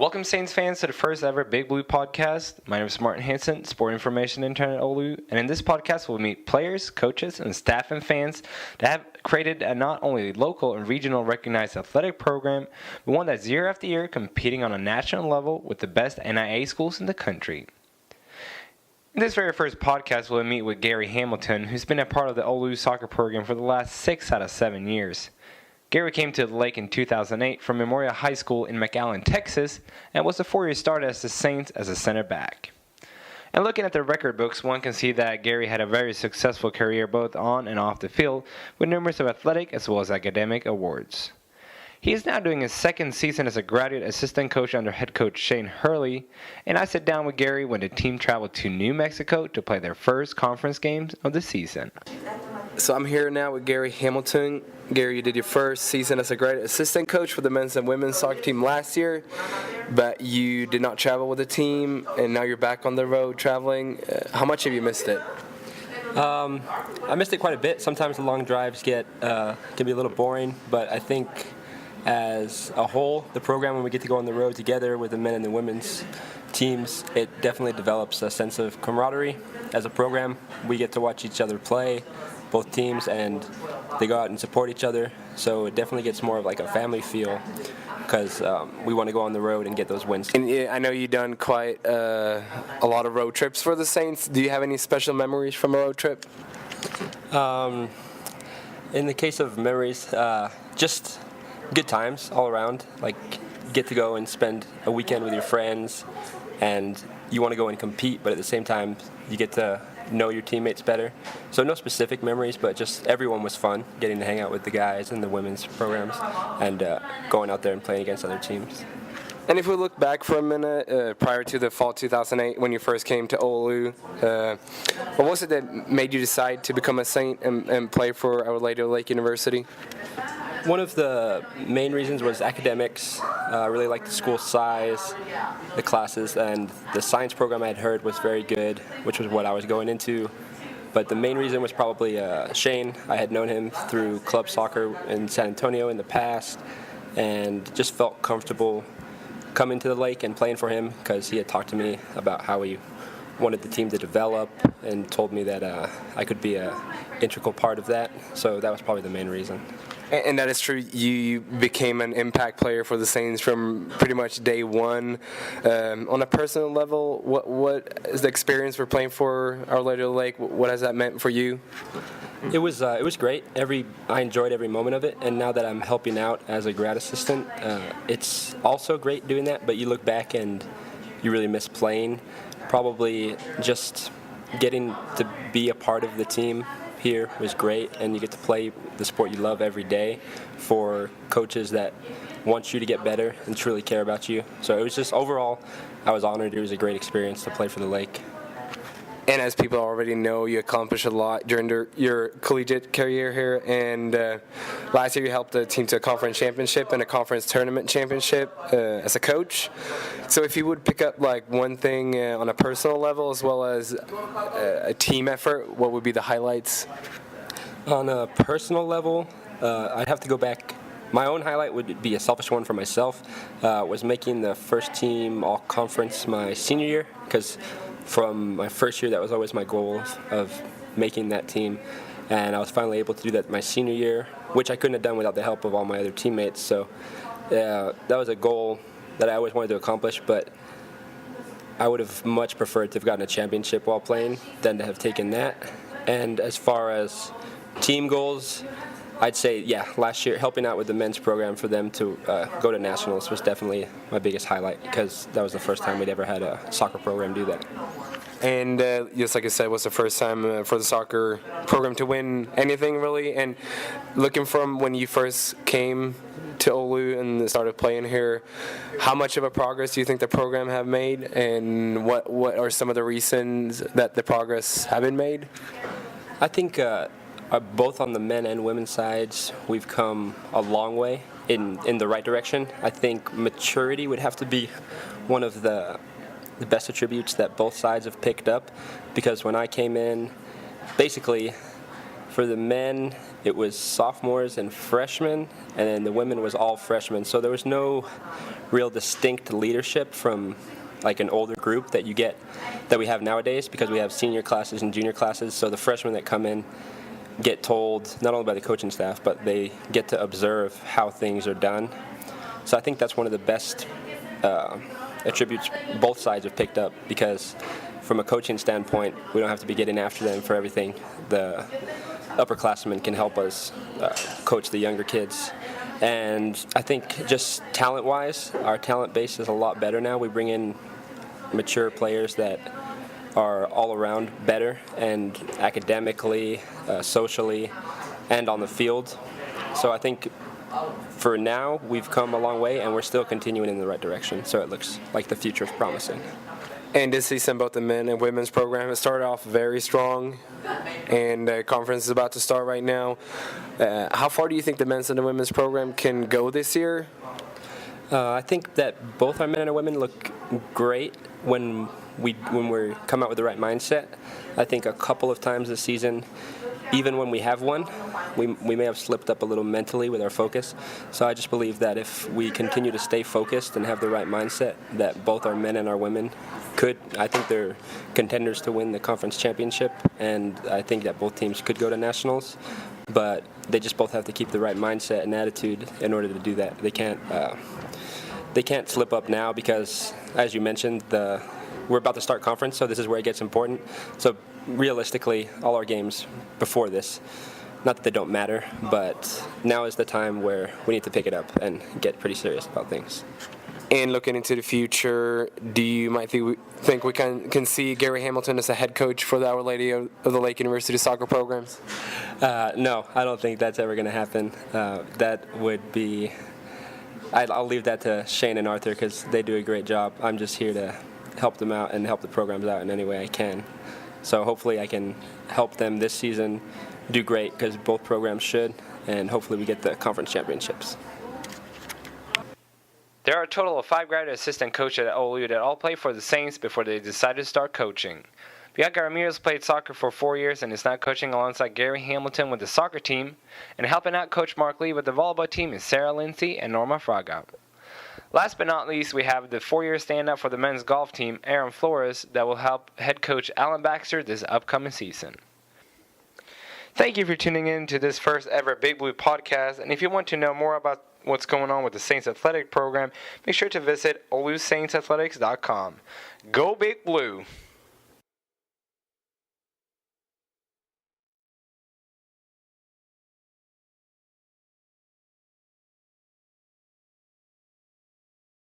Welcome, Saints fans, to the first ever Big Blue podcast. My name is Hansson, Sport Information Intern at OLLU, and in this podcast we'll meet players, coaches, and staff and fans that have created a not only local and regional recognized athletic program, but one that's year after year competing on a national level with the best NIA schools in the country. In this very first podcast, we'll meet with Gary Hamilton, who's been a part of the OLLU soccer program for the last 6 out of 7 years. Gary came to the lake in 2008 from Memorial High School in McAllen, Texas, and was a 4-year starter as the Saints as a center back. And looking at the record books, one can see that Gary had a very successful career both on and off the field, with numerous of athletic as well as academic awards. He is now doing his second season as a graduate assistant coach under head coach Shane Hurley, and I sat down with Gary when the team traveled to New Mexico to play their first conference games of the season. So I'm here now with Gary Hamilton. Gary, you did your first season as a graduate assistant coach for the men's and women's soccer team last year, but you did not travel with the team, and now you're back on the road traveling. How much have you missed it? I missed it quite a bit. Sometimes the long drives can be a little boring, but I think as a whole, the program, when we get to go on the road together with the men and the women's teams, it definitely develops a sense of camaraderie. As a program, we get to watch each other play, both teams, and they go out and support each other. So it definitely gets more of like a family feel because we want to go on the road and get those wins. And I know you've done quite a lot of road trips for the Saints. Do you have any special memories from a road trip? In the case of memories, just good times all around. Like, get to go and spend a weekend with your friends, and you want to go and compete, but at the same time, you get to know your teammates better. So no specific memories, but just everyone was fun, getting to hang out with the guys in the women's programs and going out there and playing against other teams. And if we look back for a minute, prior to the fall 2008, when you first came to OLLU, what was it that made you decide to become a Saint and play for Our Lady of the Lake University? One of the main reasons was academics. I really liked the school size, the classes, and the science program I had heard was very good, which was what I was going into. But the main reason was probably Shane. I had known him through club soccer in San Antonio in the past and just felt comfortable coming to the lake and playing for him because he had talked to me about how he wanted the team to develop and told me that I could be an integral part of that. So that was probably the main reason. And that is true. You became an impact player for the Saints from pretty much day one. On a personal level, what is the experience for playing for Our Lady of the Lake? What has that meant for you? It was great. I enjoyed every moment of it. And now that I'm helping out as a grad assistant, it's also great doing that. But you look back and you really miss playing. Probably just getting to be a part of the team here was great, and you get to play the sport you love every day for coaches that want you to get better and truly care about you. So it was just, overall, I was honored. It was a great experience to play for the Lake. And as people already know, you accomplished a lot during your collegiate career here. And last year you helped the team to a conference championship and a conference tournament championship as a coach. So if you would pick up like one thing on a personal level as well as a team effort, what would be the highlights? On a personal level, I'd have to go back. My own highlight would be a selfish one for myself, was making the first team all-conference my senior year, because from my first year, that was always my goal of making that team. And I was finally able to do that my senior year, which I couldn't have done without the help of all my other teammates. So that was a goal that I always wanted to accomplish, but I would have much preferred to have gotten a championship while playing than to have taken that. And as far as team goals, I'd say, last year helping out with the men's program for them to go to nationals was definitely my biggest highlight because that was the first time we'd ever had a soccer program do that. And just like I said, was the first time for the soccer program to win anything really. And looking from when you first came to OLLU and started playing here, how much of a progress do you think the program have made, and what are some of the reasons that the progress have been made? I think both on the men and women's sides, we've come a long way in the right direction. I think maturity would have to be one of the best attributes that both sides have picked up, because when I came in, basically for the men, it was sophomores and freshmen, and then the women was all freshmen. So there was no real distinct leadership from like an older group that we have nowadays, because we have senior classes and junior classes. So the freshmen that come in get told not only by the coaching staff, but they get to observe how things are done. So I think that's one of the best attributes both sides have picked up, because from a coaching standpoint, we don't have to be getting after them for everything. The upperclassmen can help us coach the younger kids. And I think just talent-wise, our talent base is a lot better now. We bring in mature players that are all around better, and academically, socially, and on the field. So I think for now, we've come a long way, and we're still continuing in the right direction. So it looks like the future is promising. And this season, both the men and women's program has started off very strong, and the conference is about to start right now. How far do you think the men's and the women's program can go this year? I think that both our men and our women look great when we come out with the right mindset. I think a couple of times this season, even when we have won, we may have slipped up a little mentally with our focus. So I just believe that if we continue to stay focused and have the right mindset, that both our men and our women could. I think they're contenders to win the conference championship, and I think that both teams could go to nationals. But they just both have to keep the right mindset and attitude in order to do that. They can't slip up now, because, as you mentioned, we're about to start conference, so this is where it gets important. So realistically, all our games before this, not that they don't matter, but now is the time where we need to pick it up and get pretty serious about things. And looking into the future, do you think we can see Gary Hamilton as a head coach for the Our Lady of the Lake University soccer programs? No, I don't think that's ever going to happen. That would be... I'll leave that to Shane and Arthur, because they do a great job. I'm just here to help them out and help the programs out in any way I can. So hopefully I can help them this season do great, because both programs should, and hopefully we get the conference championships. There are a total of 5 graduate assistant coaches at OLLU that all play for the Saints before they decided to start coaching. Bianca Ramirez played soccer for 4 years and is now coaching alongside Gary Hamilton with the soccer team, and helping out Coach Mark Lee with the volleyball team is Sarah Lindsay and Norma Fraga. Last but not least, we have the 4-year standout for the men's golf team, Aaron Flores, that will help head coach Alan Baxter this upcoming season. Thank you for tuning in to this first ever Big Blue podcast, and if you want to know more about what's going on with the Saints athletic program, make sure to visit OLLUSaintsathletics.com. Go Big Blue!